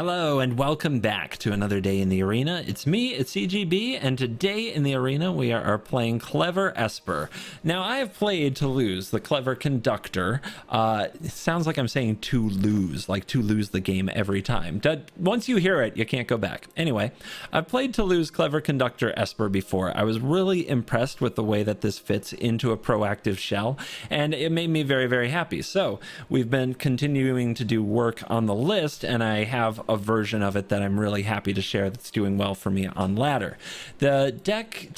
Hello and welcome back to another day in the arena. It's me, it's CGB, and today in the arena we are playing Clever Esper. Now I have played Toulouse, the Clever Conductor. It sounds like I'm saying to lose, like to lose the game every time. Once you hear it, you can't go back. Anyway, I've played Toulouse Clever Conductor Esper before. I was really impressed with the way that this fits into a proactive shell, and it made me very, very happy. So we've been continuing to do work on the list, and I have a version of it that I'm really happy to share that's doing well for me on ladder. The deck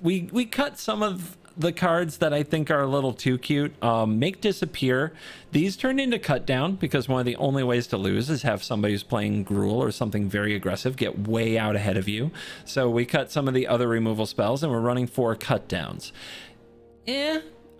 we cut some of the cards that I think are a little too cute. Make disappear. These turned into cut down because one of the only ways to lose is have somebody who's playing Gruul or something very aggressive get way out ahead of you. So we cut some of the other removal spells and we're running 4 cut downs.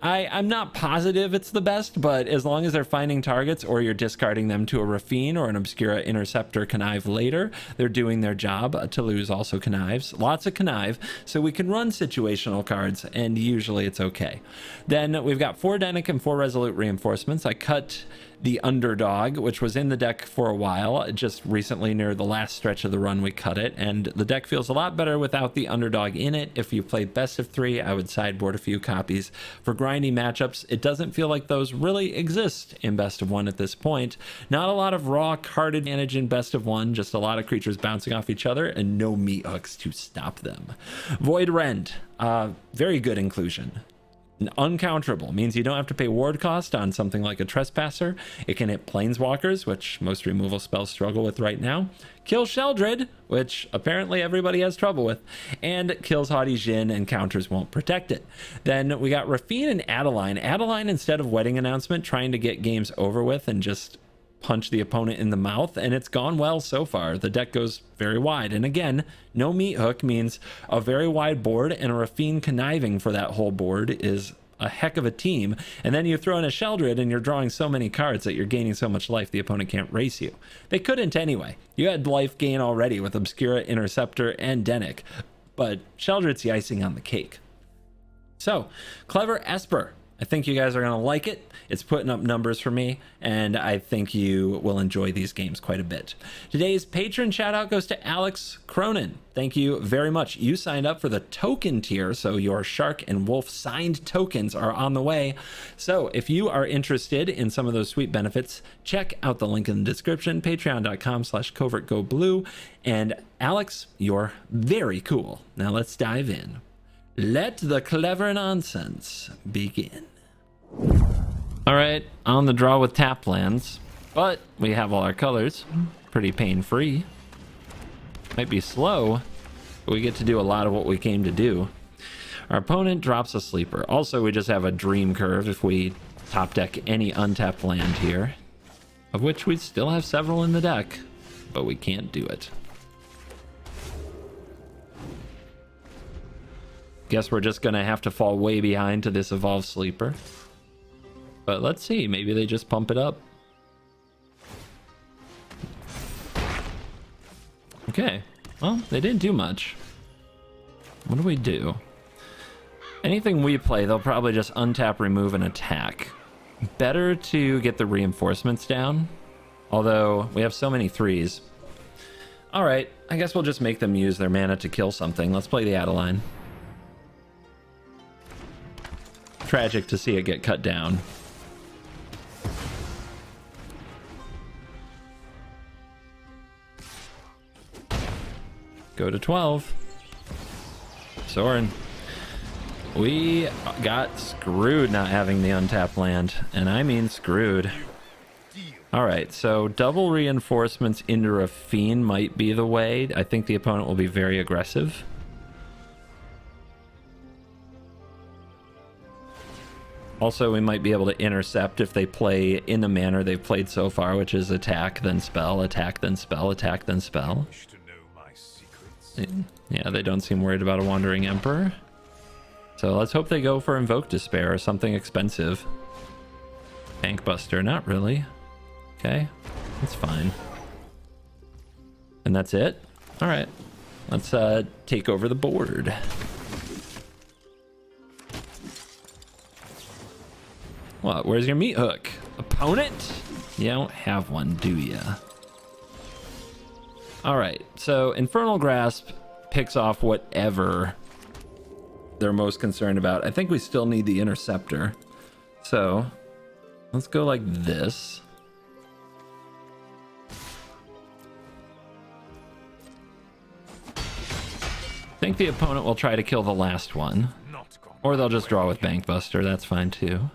I'm not positive it's the best, but as long as they're finding targets or you're discarding them to a Rafine or an Obscura Interceptor Connive later, they're doing their job. Toulouse also connives. Lots of connive, so we can run situational cards, and usually it's okay. Then we've got 4 Denic and 4 Resolute Reinforcements. I cut the Underdog, which was in the deck for a while. Just recently, near the last stretch of the run, we cut it, and the deck feels a lot better without the Underdog in it. If you played best of 3, I would sideboard a few copies. For grindy matchups, it doesn't feel like those really exist in best of 1 at this point. Not a lot of raw card advantage in best of 1, just a lot of creatures bouncing off each other and no meat hooks to stop them. Void Rend, very good inclusion. Uncounterable means you don't have to pay ward cost on something like a Trespasser. It can hit Planeswalkers, which most removal spells struggle with right now. Kill Sheldred, which apparently everybody has trouble with, and kills Haughty Djinn and counters won't protect it. Then we got Rafine and Adeline. Adeline, instead of Wedding Announcement, trying to get games over with and just punch the opponent in the mouth, and it's gone well so far. The deck goes very wide, and again, no meat hook means a very wide board, and a Rafine conniving for that whole board is a heck of a team. And then you throw in a Sheldred and you're drawing so many cards that you're gaining so much life the opponent can't race you. They couldn't anyway. You had life gain already with Obscura, Interceptor, and Denic, but Sheldred's the icing on the cake. So, Clever Esper. I think you guys are going to like it. It's putting up numbers for me, and I think you will enjoy these games quite a bit. Today's patron shout out goes to Alex Cronin. Thank you very much. You signed up for the token tier, so your Shark and Wolf signed tokens are on the way. So if you are interested in some of those sweet benefits, check out the link in the description, patreon.com/covertgoblue. And Alex, you're very cool. Now let's dive in. Let the clever nonsense begin. All right, on the draw with tap lands, but we have all our colors. Pretty pain-free. Might be slow, but we get to do a lot of what we came to do. Our opponent drops a sleeper. Also, we just have a dream curve if we top deck any untapped land here, of which we still have several in the deck, but we can't do it. Guess we're just gonna have to fall way behind to this evolved sleeper. But let's see, maybe they just pump it up. Okay, well, they didn't do much. What do we do? Anything we play, they'll probably just untap, remove, and attack. Better to get the reinforcements down, although we have so many 3s. All right, I guess we'll just make them use their mana to kill something. Let's play the Adeline. Tragic to see it get cut down. Go to 12. Soren. We got screwed not having the untapped land, and I mean screwed. All right, so double reinforcements into Rafine might be the way. I think the opponent will be very aggressive. Also, we might be able to intercept if they play in the manner they've played so far, which is attack, then spell, attack, then spell, attack, then spell. Yeah, they don't seem worried about a Wandering Emperor. So let's hope they go for Invoke Despair or something expensive. Bankbuster, not really. Okay, that's fine. And that's it? All right, let's take over the board. What? Where's your meat hook? Opponent? You don't have one, do ya? All right, so Infernal Grasp picks off whatever they're most concerned about. I think we still need the Interceptor. So let's go like this. I think the opponent will try to kill the last one. Or they'll just draw with Bankbuster. That's fine too.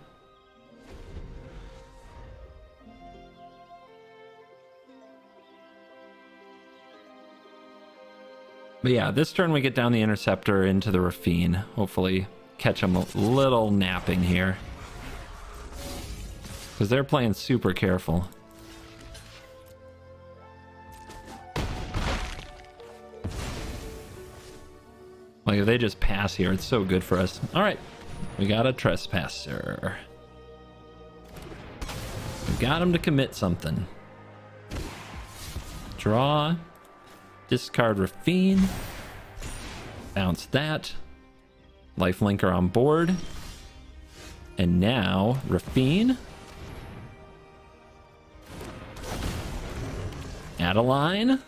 But yeah, this turn we get down the Interceptor into the Raffine. Hopefully catch them a little napping here. Because they're playing super careful. Like, if they just pass here, it's so good for us. All right, we got a Trespasser. We got him to commit something. Draw. Discard Raffine. Bounce that. Lifelinker on board. And now, Raffine. Adeline.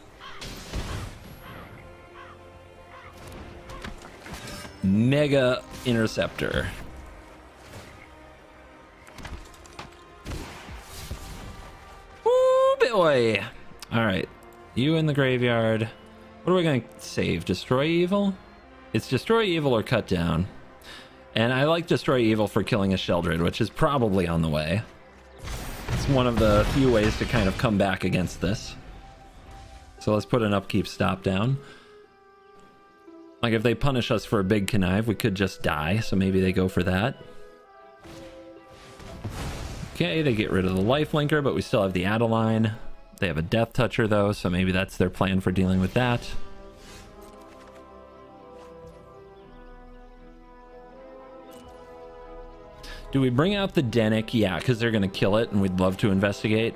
Mega Interceptor. Woo, boy. All right, you in the graveyard. What are we going to save? Destroy Evil? It's Destroy Evil or Cut Down. And I like Destroy Evil for killing a Sheldred, which is probably on the way. It's one of the few ways to kind of come back against this. So let's put an upkeep stop down. Like, if they punish us for a big Connive, we could just die, so maybe they go for that. Okay, they get rid of the Lifelinker, but we still have the Adeline. They have a Death Toucher, though, so maybe that's their plan for dealing with that. Do we bring out the Denick? Yeah, because they're going to kill it, and we'd love to investigate.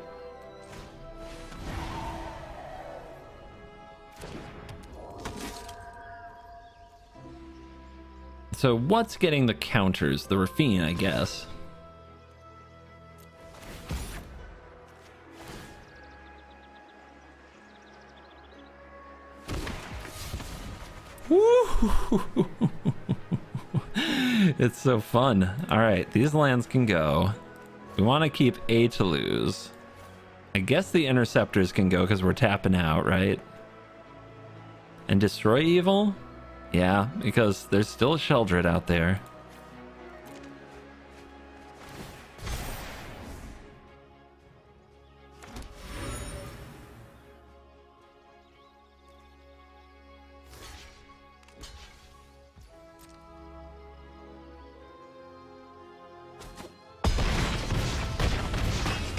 So what's getting the counters? The Raffine, I guess. Woo! It's so fun. All right, these lands can go. We want to keep A to lose. I guess the Interceptors can go because we're tapping out, right? And Destroy Evil? Yeah, because there's still a Sheldred out there.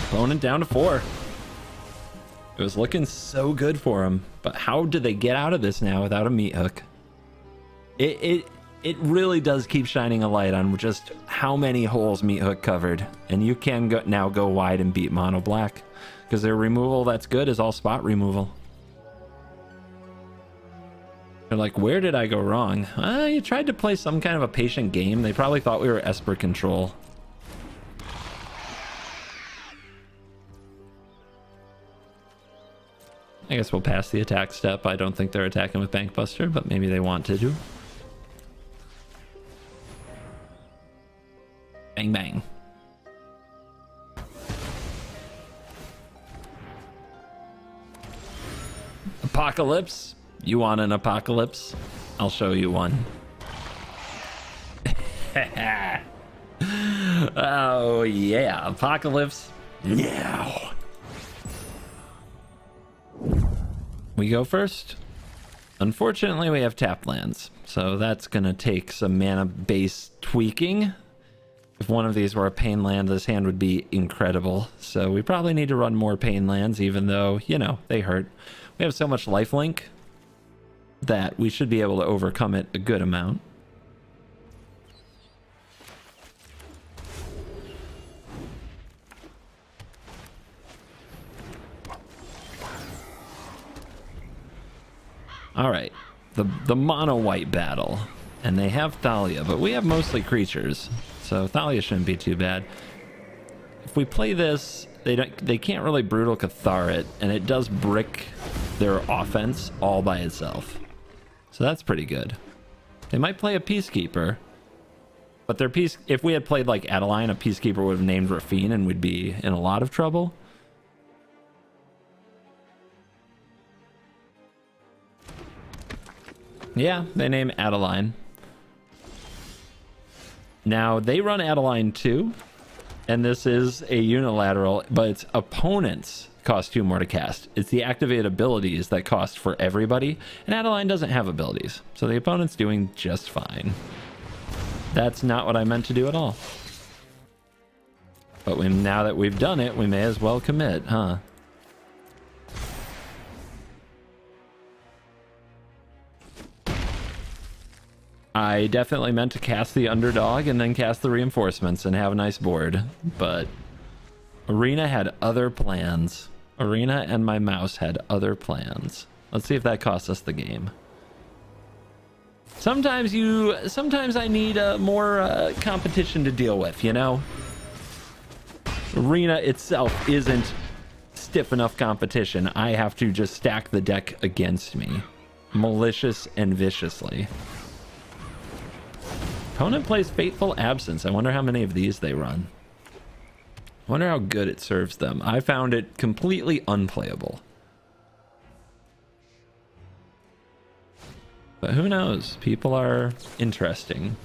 Opponent down to 4. It was looking so good for him, but how did they get out of this now without a meat hook? It really does keep shining a light on just how many holes meat hook covered, and you can now go wide and beat mono black because their removal that's good is all spot removal. They're like, where did I go wrong? You tried to play some kind of a patient game. They probably thought we were Esper control. I guess we'll pass the attack step. I don't think they're attacking with Bankbuster, but maybe they want to do. Bang, bang. Apocalypse? You want an apocalypse? I'll show you one. Oh, yeah. Apocalypse. Now. We go first. Unfortunately, we have tap lands, so that's going to take some mana base tweaking. If one of these were a pain land, this hand would be incredible. So we probably need to run more pain lands, even though, you know, they hurt. We have so much lifelink that we should be able to overcome it a good amount. All right, the mono white battle, and they have Thalia, but we have mostly creatures, so Thalia shouldn't be too bad. If we play this, they can't really Brutal Cathar it, and it does brick their offense all by itself. So that's pretty good. They might play a Peacekeeper, but their if we had played like Adeline, a Peacekeeper would have named Rafine and we'd be in a lot of trouble. Yeah, they name Adeline. Now, they run Adeline too, and this is a unilateral, but its opponents cost 2 more to cast. It's the activated abilities that cost for everybody, and Adeline doesn't have abilities, so the opponent's doing just fine. That's not what I meant to do at all. But now that we've done it, we may as well commit, huh? I definitely meant to cast the underdog and then cast the reinforcements and have a nice board, but Arena had other plans. Arena and my mouse had other plans. Let's see if that costs us the game. Sometimes I need more competition to deal with, you know? Arena itself isn't stiff enough competition. I have to just stack the deck against me, malicious and viciously. Opponent plays Fateful Absence. I wonder how many of these they run. I wonder how good it serves them. I found it completely unplayable. But who knows? People are interesting.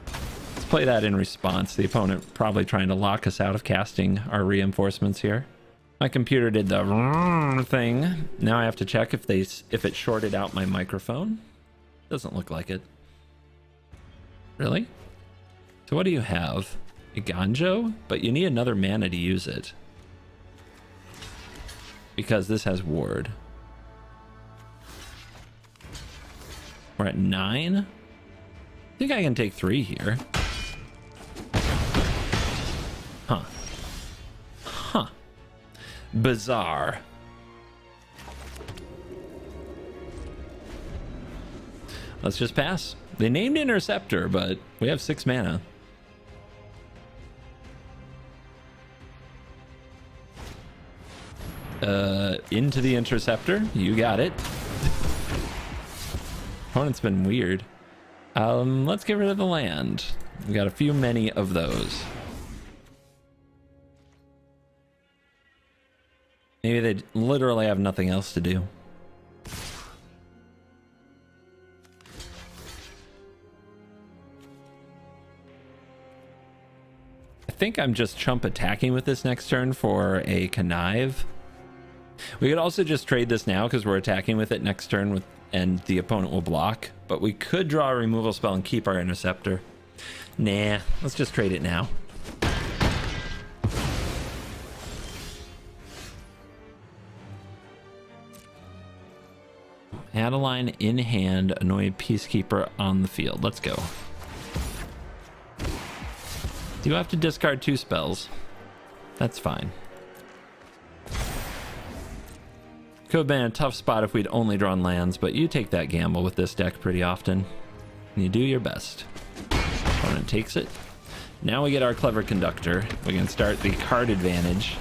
Let's play that in response. The opponent probably trying to lock us out of casting our reinforcements here. My computer did the thing. Now I have to check if it shorted out my microphone. Doesn't look like it. Really? So what do you have? A Ganjo? But you need another mana to use it. Because this has ward. We're at 9? I think I can take 3 here. Huh. Huh. Bizarre. Let's just pass. They named Interceptor, but we have 6 mana. Into the Interceptor. You got it. Opponent's been weird. Let's get rid of the land. We got a few many of those. Maybe they literally have nothing else to do. I think I'm just chump attacking with this next turn for a Connive. We could also just trade this now because we're attacking with it next turn and the opponent will block. But we could draw a removal spell and keep our Interceptor. Nah, let's just trade it now. Adeline in hand, annoyed Peacekeeper on the field. Let's go. You have to discard 2 spells. That's fine. Could have been a tough spot if we'd only drawn lands, but you take that gamble with this deck pretty often. And you do your best. Opponent takes it. Now we get our Clever Conductor. We can start the card advantage.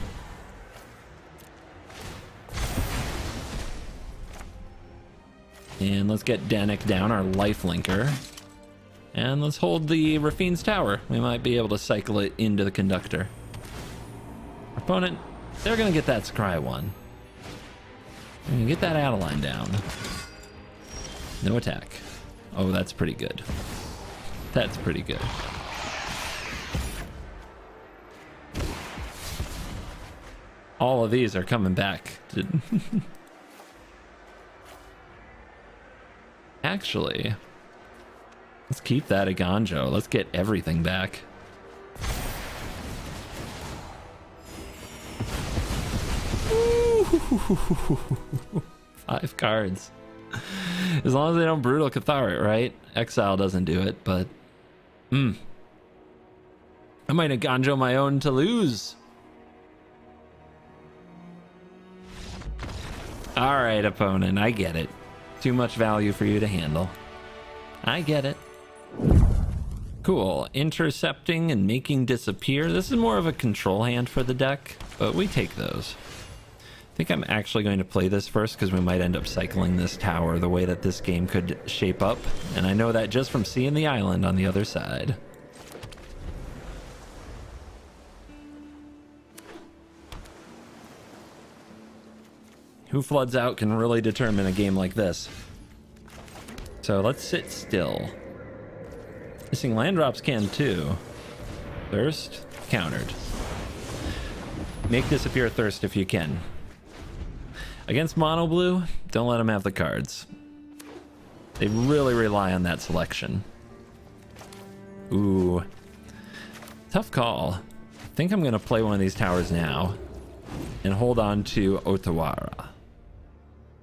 And let's get Danik down, our lifelinker. And let's hold the Rafine's Tower. We might be able to cycle it into the Conductor. Opponent, they're going to get that Scry 1. We're going to get that Adeline down. No attack. Oh, that's pretty good. That's pretty good. All of these are coming back. Actually, let's keep that Aganjo. Let's get everything back. Ooh. 5 cards. As long as they don't Brutal Cathar it, right? Exile doesn't do it, but... I might Aganjo my own to lose. Alright, opponent, I get it. Too much value for you to handle. I get it. Cool. Intercepting and making disappear. This is more of a control hand for the deck, but we take those. I think I'm actually going to play this first because we might end up cycling this tower the way that this game could shape up. And I know that just from seeing the island on the other side. Who floods out can really determine a game like this. So let's sit still. Missing land drops can too. Thirst, countered. Make disappear thirst if you can. Against mono blue, don't let them have the cards. They really rely on that selection. Ooh. Tough call. I think I'm going to play one of these towers now and hold on to Otawara.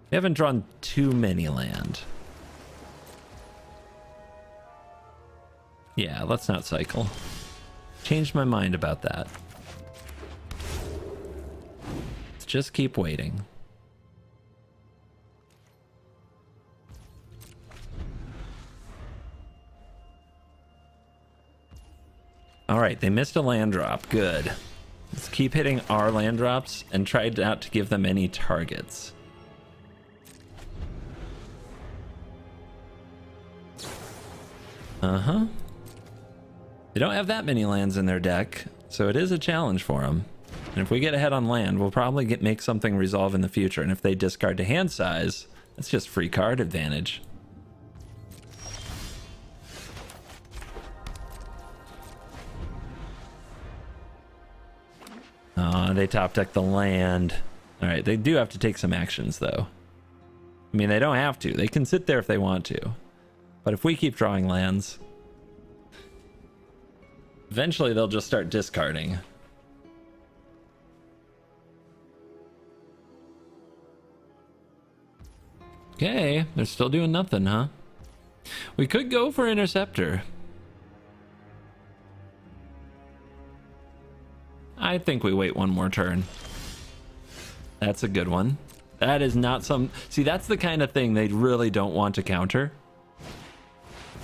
We haven't drawn too many land. Yeah, let's not cycle. Changed my mind about that. Let's just keep waiting. All right, they missed a land drop. Good. Let's keep hitting our land drops and try not to give them any targets. Uh-huh. They don't have that many lands in their deck, so it is a challenge for them. And if we get ahead on land, we'll probably make something resolve in the future. And if they discard to hand size, that's just free card advantage. They top deck the land. All right, they do have to take some actions though. I mean, they don't have to. They can sit there if they want to. But if we keep drawing lands, eventually they'll just start discarding. Okay, they're still doing nothing, huh? We could go for Interceptor. I think we wait one more turn. That's a good one. That is not some... See, that's the kind of thing they really don't want to counter.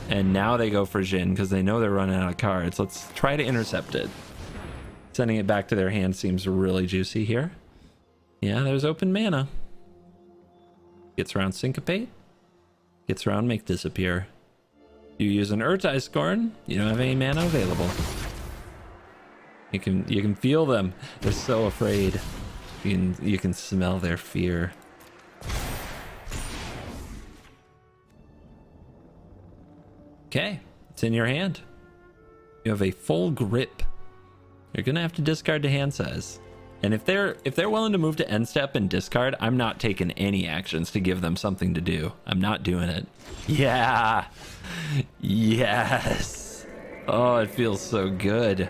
And now they go for Jhin because they know they're running out of cards. Let's try to intercept it. Sending it back to their hand seems really juicy here. Yeah, there's open mana. Gets around Syncopate. Gets around Make Disappear. You use an Urtai Scorn, you don't have any mana available. You can feel them. They're so afraid. You can smell their fear. Okay, it's in your hand. You have a full grip. You're gonna have to discard to hand size. And if they're willing to move to end step and discard, I'm not taking any actions to give them something to do. I'm not doing it. Yeah. Yes. Oh, it feels so good.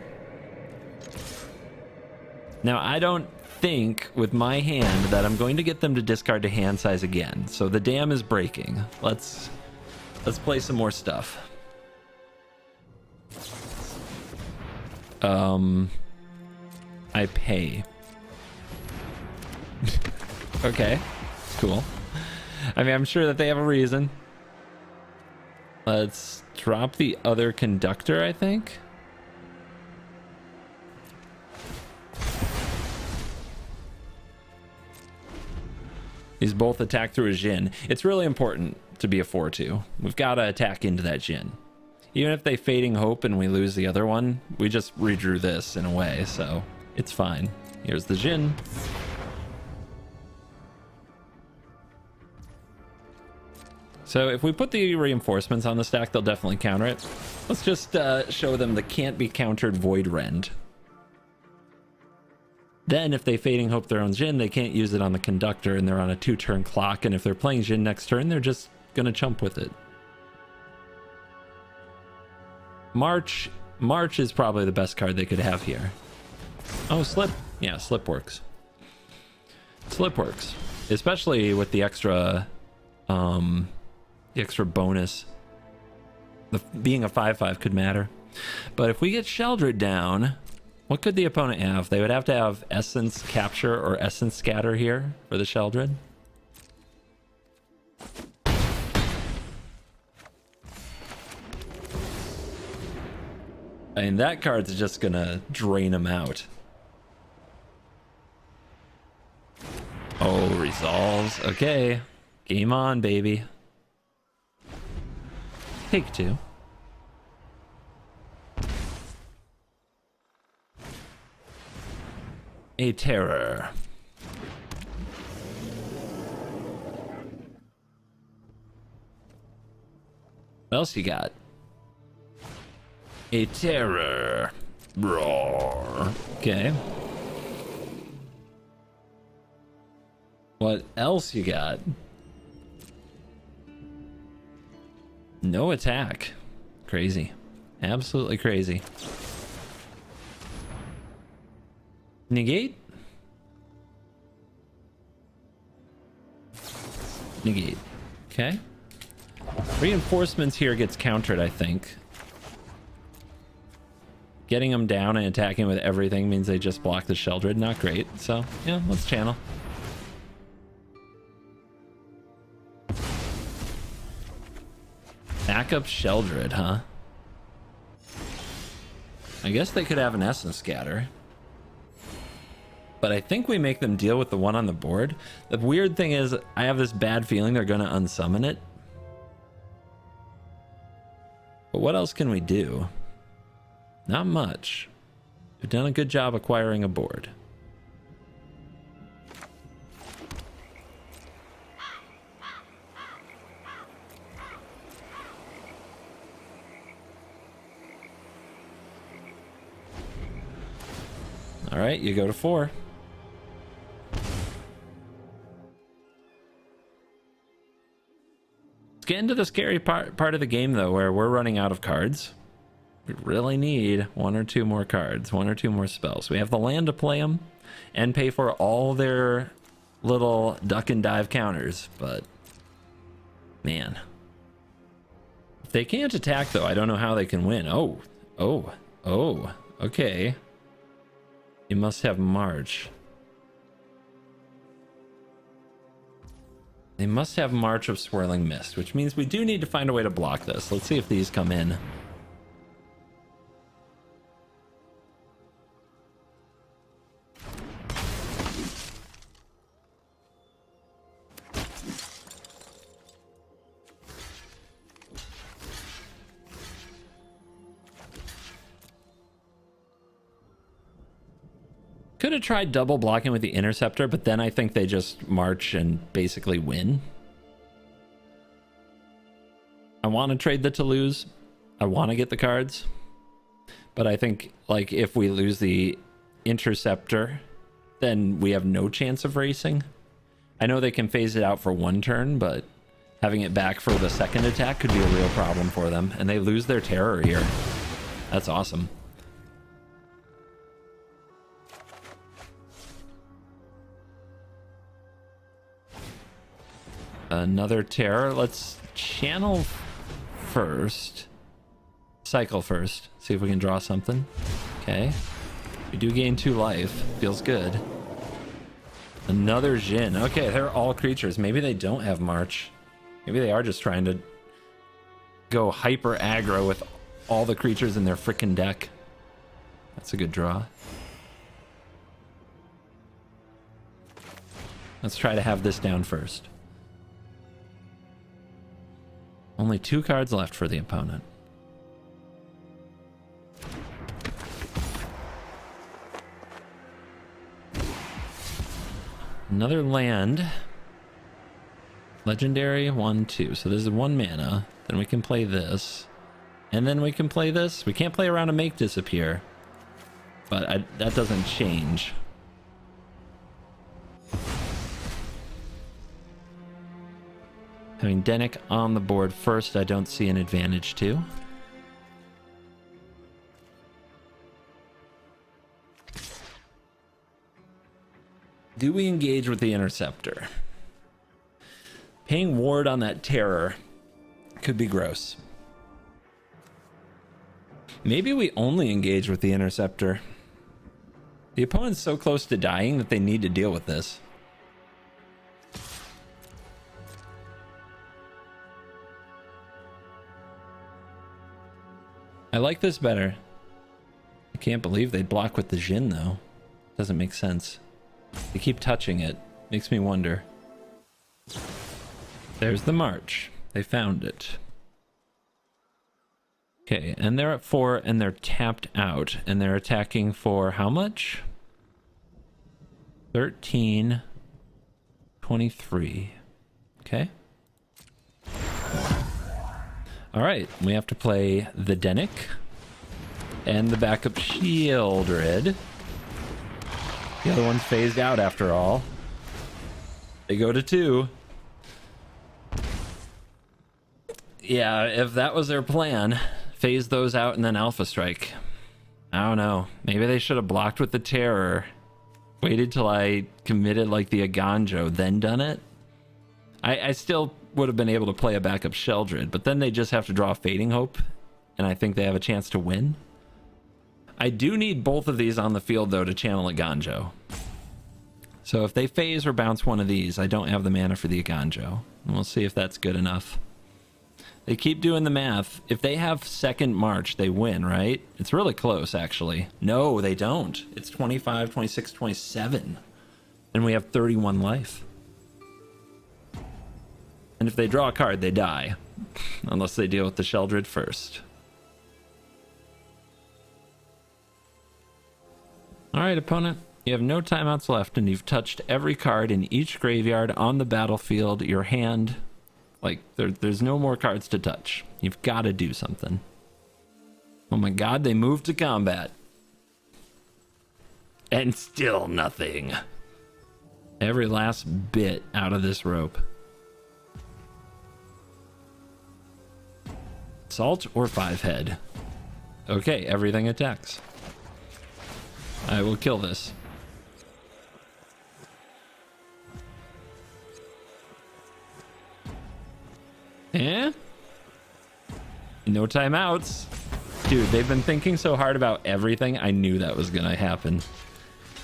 Now, I don't think with my hand that I'm going to get them to discard to hand size again. So the dam is breaking. Let's play some more stuff. I pay. Okay, cool. I mean, I'm sure that they have a reason. Let's drop the other conductor, I think. These both attack through a Jhin. It's really important to be a 4-2. We've got to attack into that Jhin. Even if they Fading Hope and we lose the other one, we just redrew this in a way, so it's fine. Here's the Jhin. So if we put the reinforcements on the stack, they'll definitely counter it. Let's just show them the can't be countered Void Rend. Then if they Fading Hope their own Jhin, they can't use it on the conductor and they're on a 2-turn clock. And if they're playing Jhin next turn, they're just gonna chump with it. March is probably the best card they could have here. Oh, Slip. Yeah, Slip works. Slip works. Especially with the extra bonus. Being a 5/5 could matter. But if we get Sheldred down, what could the opponent have? They would have to have Essence Capture or Essence Scatter here for the Sheldred. I mean, that card's just gonna drain them out. Oh, resolves. Okay. Game on, baby. Take two. A terror. What else you got? A terror. Roar. Okay. What else you got? No attack. Crazy. Absolutely crazy. Negate? Negate. Okay. Reinforcements here gets countered, I think. Getting them down and attacking with everything means they just block the Sheldred. Not great. So, yeah, let's channel. Backup Sheldred, huh? I guess they could have an Essence Scatter. But I think we make them deal with the one on the board. The weird thing is, I have this bad feeling they're going to unsummon it. But what else can we do? Not much. We've done a good job acquiring a board. All right, you go to 4. Let's get into the scary part of the game, though, where we're running out of cards. We really need 1 or 2 more cards, 1 or 2 more spells. We have the land to play them and pay for all their little duck and dive counters, but man. If they can't attack, though, I don't know how they can win. Oh, okay. You must have March. They must have March of Swirling Mist, which means we do need to find a way to block this. Let's see if these come in. Could have tried double blocking with the Interceptor, but then I think they just march and basically win. I want to trade the Toulouse. I want to get the cards. But I think, like, if we lose the Interceptor, then we have no chance of racing. I know they can phase it out for 1 turn, but having it back for the second attack could be a real problem for them. And they lose their terror here. That's awesome. Another terror. Let's channel first. Cycle first. See if we can draw something. Okay. We do gain 2 life. Feels good. Another Jhin. Okay, they're all creatures. Maybe they don't have March. Maybe they are just trying to go hyper aggro with all the creatures in their frickin' deck. That's a good draw. Let's try to have this down first. Only 2 cards left for the opponent. Another land. Legendary 1, 2. So this is 1 mana. Then we can play this. And then we can play this. We can't play around and make disappear. But that doesn't change. Having Dennick on the board first, I don't see an advantage to. Do we engage with the Interceptor? Paying ward on that terror could be gross. Maybe we only engage with the Interceptor. The opponent's so close to dying that they need to deal with this. I like this better. I can't believe they block with the Jhin, though. Doesn't make sense. They keep touching it. Makes me wonder. There's the march. They found it. Okay, and they're at 4 and they're tapped out and they're attacking for how much? 13, 23. Okay. All right, we have to play the Denick and the backup Shieldred. The other one's phased out after all. They go to 2. Yeah, if that was their plan, phase those out and then Alpha Strike. I don't know. Maybe they should have blocked with the Terror. Waited till I committed like the Aganjo, then done it. I still would have been able to play a backup Sheldred, but then they just have to draw a Fading Hope, and I think they have a chance to win. I do need both of these on the field, though, to channel Aganjo. So if they phase or bounce one of these, I don't have the mana for the Aganjo. And we'll see if that's good enough. They keep doing the math. If they have second March, they win, right? It's really close, actually. No, they don't. It's 25, 26, 27. And we have 31 life. And if they draw a card, they die. Unless they deal with the Sheldred first. Alright, opponent. You have no timeouts left, and you've touched every card in each graveyard on the battlefield. Your hand... Like, there's no more cards to touch. You've got to do something. Oh my god, they moved to combat. And still nothing. Every last bit out of this rope. Salt or 5-head? Okay, everything attacks. I will kill this. Eh? No timeouts. Dude, they've been thinking so hard about everything. I knew that was gonna happen.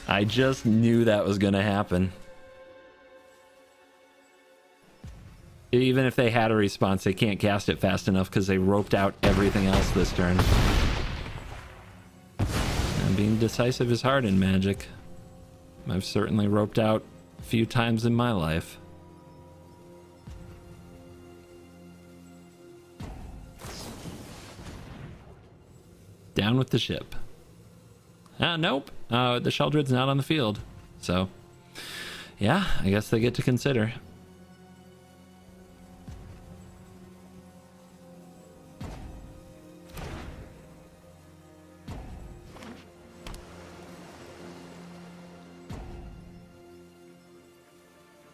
I just knew that was gonna happen. Even if they had a response, they can't cast it fast enough because they roped out everything else this turn. And being decisive is hard in Magic. I've certainly roped out a few times in my life. Down with the ship. Nope. The Sheldred's not on the field. So, yeah, I guess they get to consider.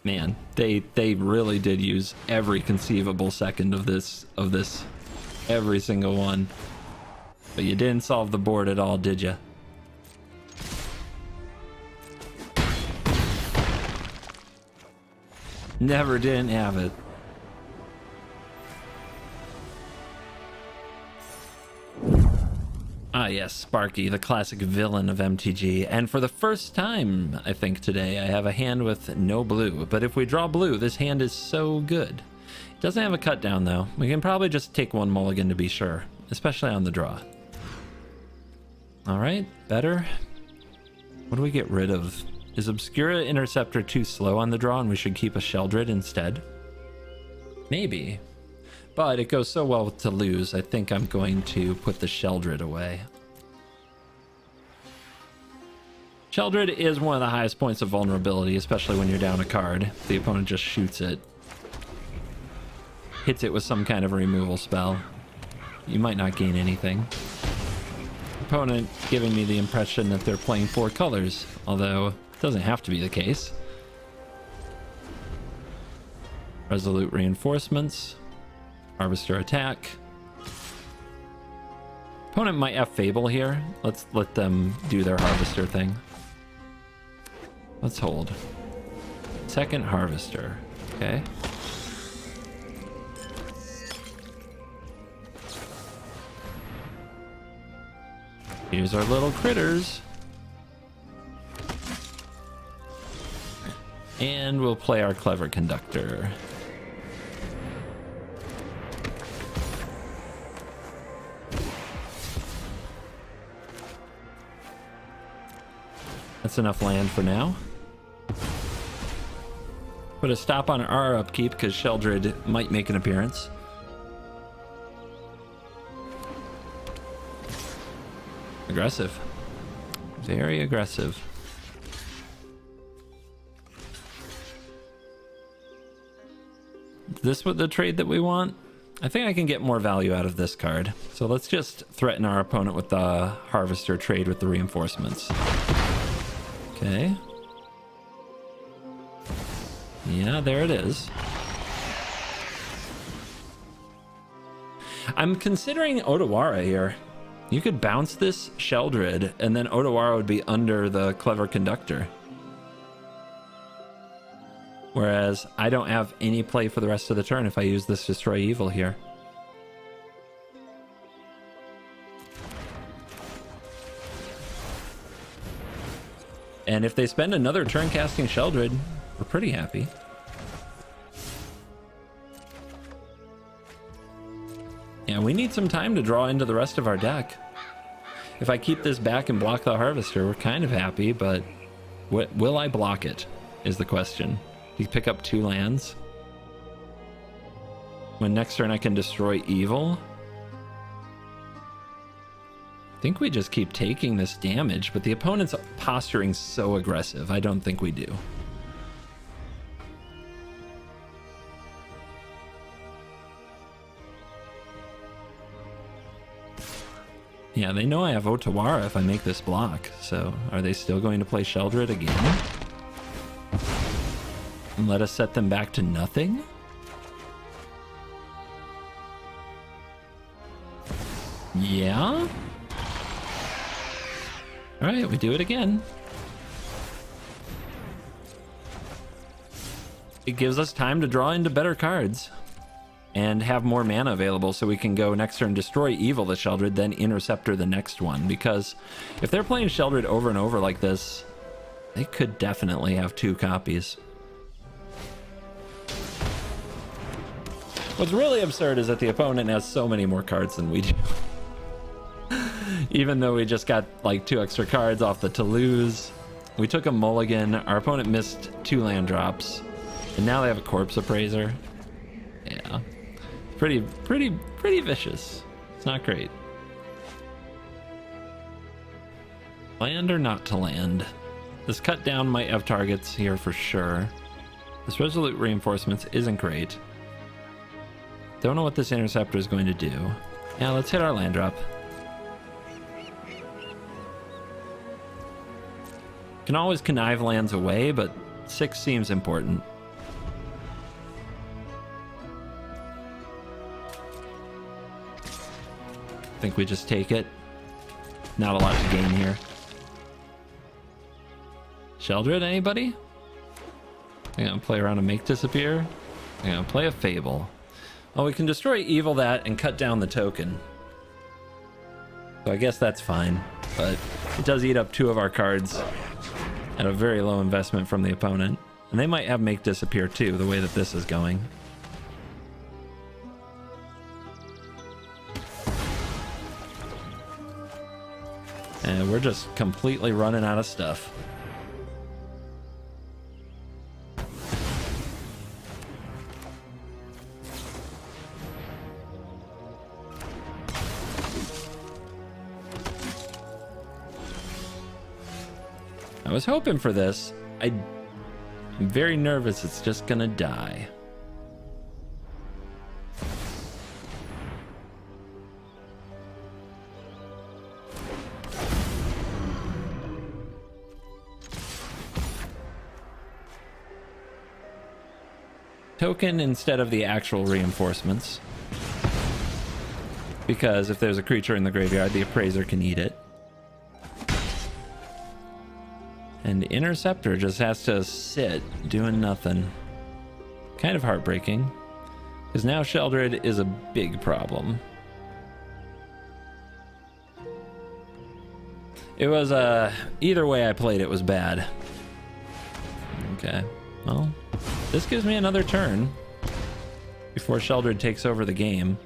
Man, they really did use every conceivable second of this, every single one. But you didn't solve the board at all, did you? Never didn't have it. Ah yes, Sparky, the classic villain of MTG. And for the first time, I think today, I have a hand with no blue. But if we draw blue, this hand is so good. It doesn't have a cut down though. We can probably just take one mulligan to be sure, especially on the draw. All right, better. What do we get rid of? Is Obscura Interceptor too slow on the draw and we should keep a Sheldred instead? Maybe. But it goes so well to lose, I think I'm going to put the Sheldred away. Sheldred is one of the highest points of vulnerability, especially when you're down a card. The opponent just shoots it. Hits it with some kind of removal spell. You might not gain anything. Opponent giving me the impression that they're playing 4 colors, although it doesn't have to be the case. Resolute Reinforcements. Harvester attack. Opponent might have Fable here. Let's let them do their Harvester thing. Let's hold. Second Harvester. Okay. Here's our little critters. And we'll play our Clever Conductor. That's enough land for now. Put a stop on our upkeep because Sheldred might make an appearance. Aggressive. Very aggressive. Is this what the trade that we want? I think I can get more value out of this card. So let's just threaten our opponent with the Harvester trade with the reinforcements. Okay. Yeah, there it is. I'm considering Otawara here. You could bounce this Sheldred, and then Otawara would be under the Clever Conductor. Whereas I don't have any play for the rest of the turn if I use this Destroy Evil here. And if they spend another turn casting Sheldred, we're pretty happy. Yeah, we need some time to draw into the rest of our deck. If I keep this back and block the Harvester, we're kind of happy, but will I block it is the question. You pick up 2 lands. When next turn I can destroy evil. I think we just keep taking this damage, but the opponent's posturing so aggressive. I don't think we do. Yeah, they know I have Otawara if I make this block, so are they still going to play Sheldred again? And let us set them back to nothing? Yeah? Alright, we do it again. It gives us time to draw into better cards and have more mana available so we can go next turn destroy evil the Sheldred, then Interceptor the next one. Because if they're playing Sheldred over and over like this, they could definitely have 2 copies. What's really absurd is that the opponent has so many more cards than we do. Even though we just got like 2 extra cards off the Toulouse. We took a mulligan. Our opponent missed 2 land drops. And now they have a Corpse Appraiser. Yeah. Pretty vicious. It's not great. Land or not to land? This cut down might have targets here for sure. This Resolute Reinforcements isn't great. Don't know what this Interceptor is going to do. Yeah, let's hit our land drop. Can always connive lands away, but 6 seems important. I think we just take it. Not a lot to gain here. Sheldred, anybody? I'm gonna play around and make disappear. I'm gonna play a Fable. Oh, we can destroy evil that and cut down the token. So I guess that's fine, but it does eat up 2 of our cards at a very low investment from the opponent. And they might have make disappear too, the way that this is going. And we're just completely running out of stuff. I was hoping for this. I'm very nervous it's just gonna die. Token instead of the actual reinforcements. Because if there's a creature in the graveyard, the Appraiser can eat it. And Interceptor just has to sit doing nothing. Kind of heartbreaking. Because now Sheldred is a big problem. It was, either way I played it was bad. Okay, well, this gives me another turn before Sheldred takes over the game.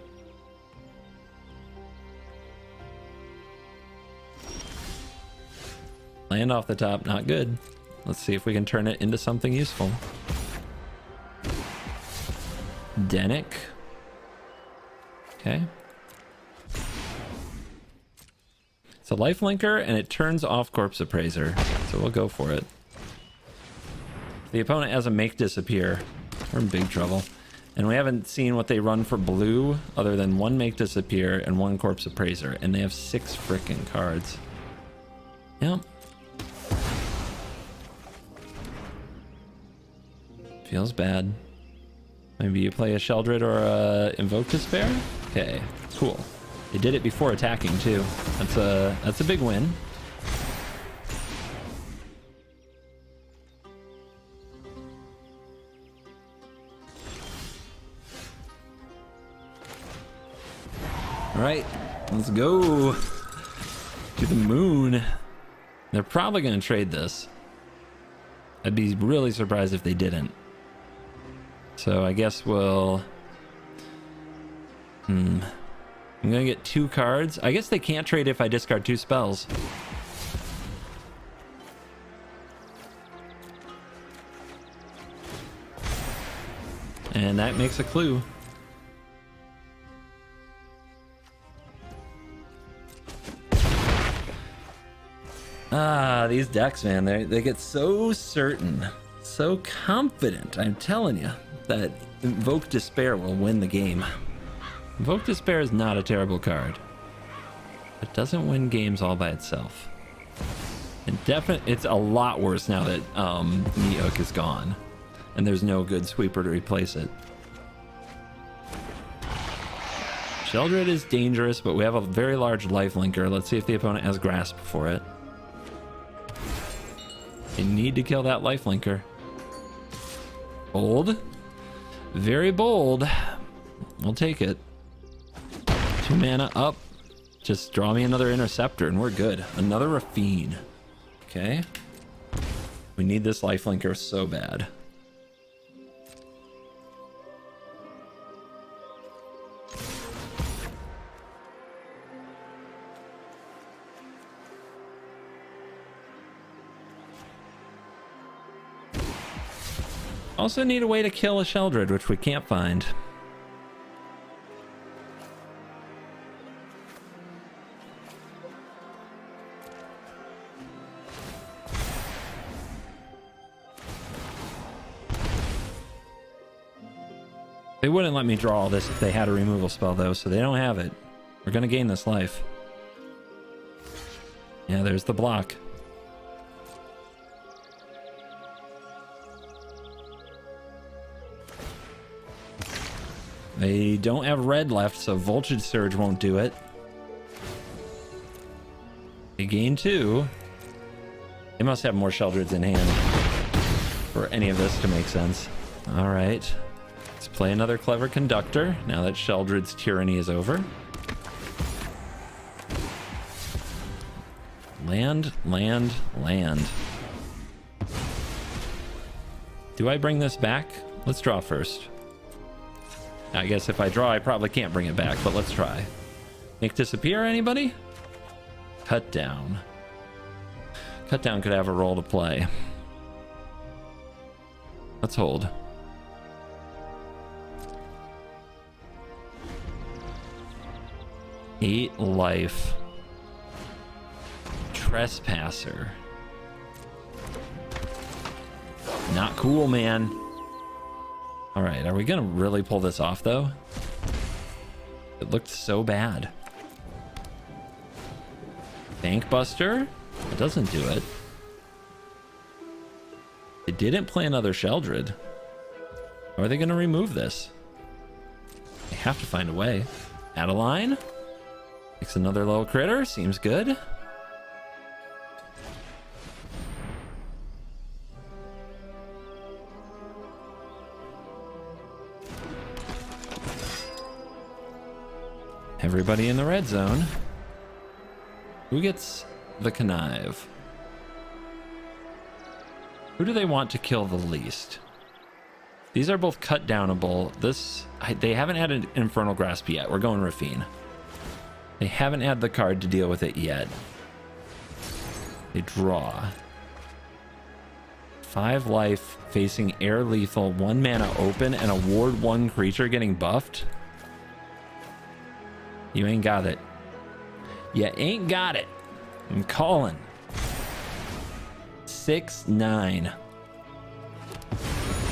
Land off the top, not good. Let's see if we can turn it into something useful. Denick. Okay. It's a lifelinker, and it turns off Corpse Appraiser, so we'll go for it. If the opponent has a make disappear, we're in big trouble. And we haven't seen what they run for blue other than one make disappear and one Corpse Appraiser, and they have 6 freaking cards. Yep. Feels bad. Maybe you play a Sheldred or a Invoke Despair? Okay, cool. They did it before attacking too. That's a big win. All right, let's go to the moon. They're probably going to trade this. I'd be really surprised if they didn't. So I guess we'll... I'm going to get 2 cards. I guess they can't trade if I discard 2 spells. And that makes a clue. Ah, these decks, man, they get so certain, so confident, I'm telling you, that Invoke Despair will win the game. Invoke Despair is not a terrible card. It doesn't win games all by itself. And it's a lot worse now that Neok is gone. And there's no good sweeper to replace it. Sheldred is dangerous, but we have a very large lifelinker. Let's see if the opponent has grasp for it. They need to kill that lifelinker. Bold. Very bold. We'll take it. 2 mana up. Just draw me another Interceptor and we're good. Another Rafine. Okay. We need this lifelinker so bad. Also need a way to kill a Sheldred, which we can't find. They wouldn't let me draw all this if they had a removal spell though, so they don't have it. We're gonna gain this life. Yeah, there's the block. They don't have red left, so Voltage Surge won't do it. They gain 2. They must have more Sheldreds in hand for any of this to make sense. All right. Let's play another Clever Conductor now that Sheldred's tyranny is over. Land, land, land. Do I bring this back? Let's draw first. I guess if I draw, I probably can't bring it back, but let's try. Make disappear, anybody? Cut down. Cut down could have a role to play. Let's hold. Eight life. Trespasser. Not cool, man. All right, are we gonna really pull this off though? It looked so bad. Bankbuster? It doesn't do it. They didn't play another Sheldred. How are they gonna remove this? They have to find a way. Adeline? Makes another little critter, seems good. Everybody in the red zone. Who gets the Connive? Who do they want to kill the least? These are both cut downable. They haven't had an Infernal Grasp yet. We're going Rafine. They haven't had the card to deal with it yet. They draw. 5 life, facing air lethal, 1 mana open, and a ward 1 creature getting buffed. You ain't got it. You ain't got it. I'm calling. 6-9.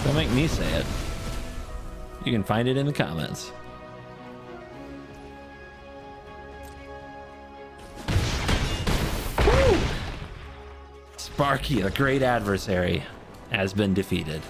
Don't make me say it. You can find it in the comments. Woo! Sparky, a great adversary, has been defeated.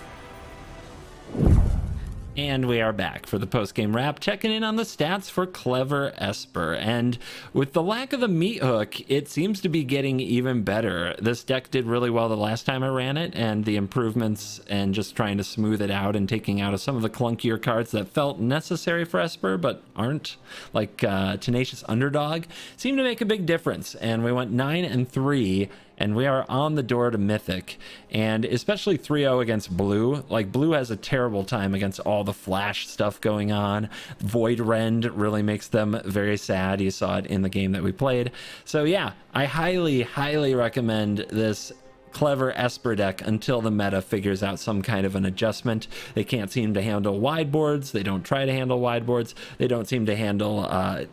And we are back for the post-game wrap, checking in on the stats for Clever Esper. And with the lack of the meat hook, it seems to be getting even better. This deck did really well the last time I ran it, and the improvements and just trying to smooth it out and taking out of some of the clunkier cards that felt necessary for Esper but aren't, like Tenacious Underdog, seemed to make a big difference. And we went 9-3, and we are on the door to Mythic. And especially 3-0 against Blue. Like, Blue has a terrible time against all the flash stuff going on. Void Rend really makes them very sad. You saw it in the game that we played. So yeah, I highly recommend this Clever Esper deck until the meta figures out some kind of an adjustment. They can't seem to handle wide boards. They don't try to handle wide boards. They don't seem to handle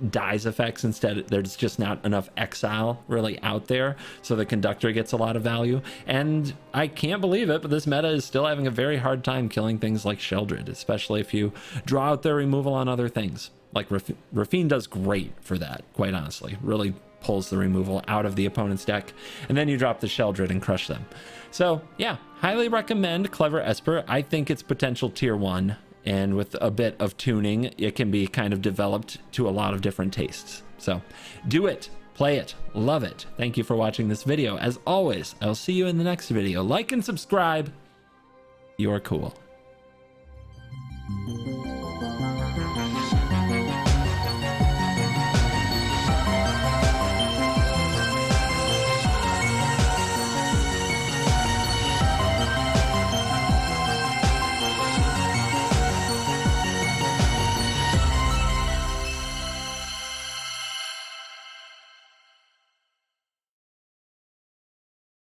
dies effects. Instead, there's just not enough exile really out there, so the Conductor gets a lot of value. And I can't believe it, but this meta is still having a very hard time killing things like Sheldred, especially if you draw out their removal on other things. Like Rafine does great for that, quite honestly. Really pulls the removal out of the opponent's deck, and then you drop the Sheldred and crush them. So yeah, highly recommend Clever Esper. I think it's potential tier 1, and with a bit of tuning, it can be kind of developed to a lot of different tastes. So do it, play it, love it. Thank you for watching this video. As always, I'll see you in the next video. Like and subscribe. You're cool.